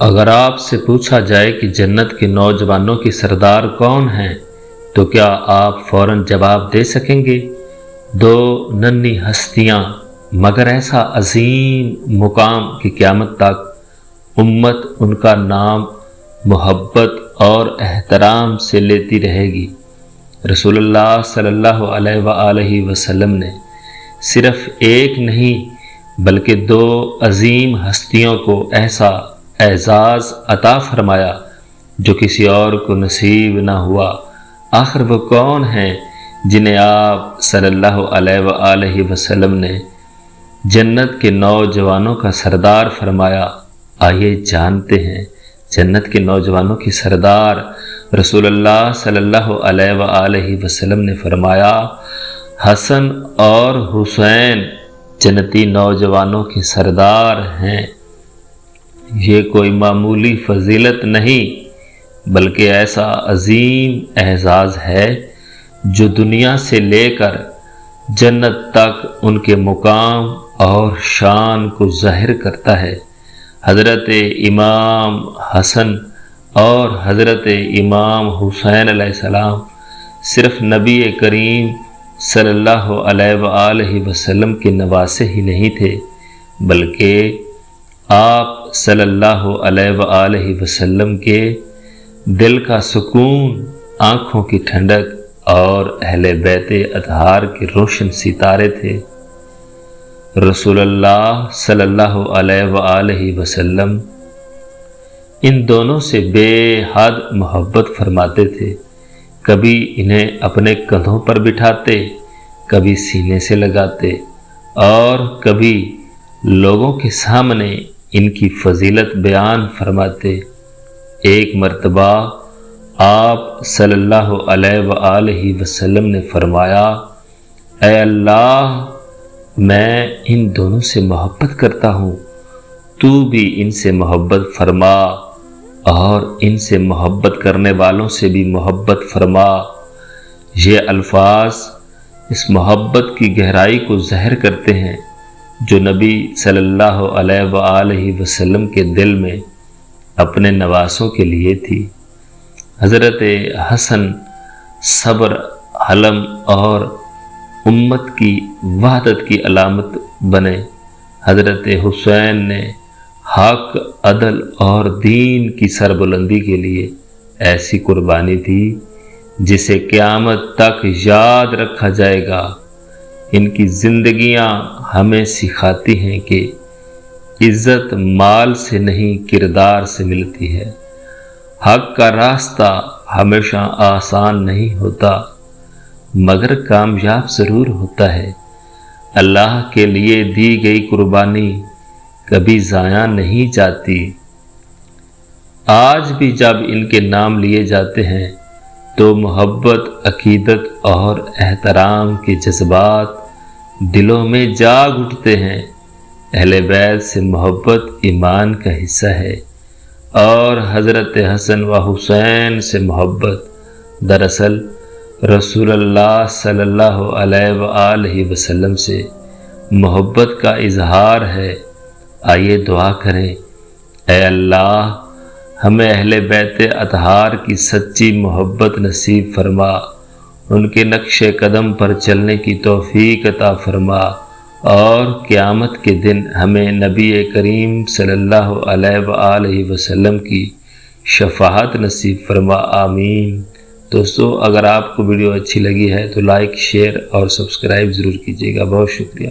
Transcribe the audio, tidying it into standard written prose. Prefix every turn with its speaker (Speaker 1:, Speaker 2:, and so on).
Speaker 1: اگر آپ سے پوچھا جائے کہ جنت کے نوجوانوں کی سردار کون ہیں تو کیا آپ فوراً جواب دے سکیں گے؟ دو ننھی ہستیاں، مگر ایسا عظیم مقام کہ قیامت تک امت ان کا نام محبت اور احترام سے لیتی رہے گی۔ رسول اللہ صلی اللہ علیہ وآلہ وسلم نے صرف ایک نہیں بلکہ دو عظیم ہستیوں کو ایسا اعزاز عطا فرمایا جو کسی اور کو نصیب نہ ہوا۔ آخر وہ کون ہیں جنہیں آپ صلی اللہ علیہ وآلہ وسلم نے جنت کے نوجوانوں کا سردار فرمایا؟ آئیے جانتے ہیں۔ جنت کے نوجوانوں کی سردار رسول اللہ صلی اللہ علیہ وآلہ وسلم نے فرمایا، حسن اور حسین جنتی نوجوانوں کے سردار ہیں۔ یہ کوئی معمولی فضیلت نہیں بلکہ ایسا عظیم اعزاز ہے جو دنیا سے لے کر جنت تک ان کے مقام اور شان کو ظاہر کرتا ہے۔ حضرت امام حسن اور حضرت امام حسین علیہ السلام صرف نبی کریم صلی اللہ علیہ وآلہ وسلم کے نواسے ہی نہیں تھے بلکہ آپ صلی اللہ علیہ وآلہ وسلم کے دل کا سکون، آنکھوں کی ٹھنڈک اور اہل بیت اطہار کے روشن ستارے تھے۔ رسول اللہ صلی اللہ علیہ وآلہ وسلم ان دونوں سے بے حد محبت فرماتے تھے۔ کبھی انہیں اپنے کندھوں پر بٹھاتے، کبھی سینے سے لگاتے اور کبھی لوگوں کے سامنے ان کی فضیلت بیان فرماتے۔ ایک مرتبہ آپ صلی اللہ علیہ وآلہ وسلم نے فرمایا، اے اللہ، میں ان دونوں سے محبت کرتا ہوں، تو بھی ان سے محبت فرما اور ان سے محبت کرنے والوں سے بھی محبت فرما۔ یہ الفاظ اس محبت کی گہرائی کو ظاہر کرتے ہیں جو نبی صلی اللہ علیہ وآلہ وسلم کے دل میں اپنے نواسوں کے لیے تھی۔ حضرت حسن صبر، حلم اور امت کی وحدت کی علامت بنے۔ حضرت حسین نے حق، عدل اور دین کی سربلندی کے لیے ایسی قربانی دی جسے قیامت تک یاد رکھا جائے گا۔ ان کی زندگیاں ہمیں سکھاتی ہیں کہ عزت مال سے نہیں کردار سے ملتی ہے۔ حق کا راستہ ہمیشہ آسان نہیں ہوتا مگر کامیاب ضرور ہوتا ہے۔ اللہ کے لیے دی گئی قربانی کبھی ضائع نہیں جاتی۔ آج بھی جب ان کے نام لیے جاتے ہیں تو محبت، عقیدت اور احترام کے جذبات دلوں میں جاگ اٹھتے ہیں۔ اہل بیت سے محبت ایمان کا حصہ ہے اور حضرت حسن و حسین سے محبت دراصل رسول اللہ صلی اللہ علیہ وآلہ وسلم سے محبت کا اظہار ہے۔ آئیے دعا کریں، اے اللہ، ہمیں اہل بیت اطہار کی سچی محبت نصیب فرما، ان کے نقش قدم پر چلنے کی توفیق عطا فرما اور قیامت کے دن ہمیں نبی کریم صلی اللہ علیہ وآلہ وسلم کی شفاعت نصیب فرما، آمین۔ دوستو، اگر آپ کو ویڈیو اچھی لگی ہے تو لائک، شیئر اور سبسکرائب ضرور کیجیے گا۔ بہت شکریہ۔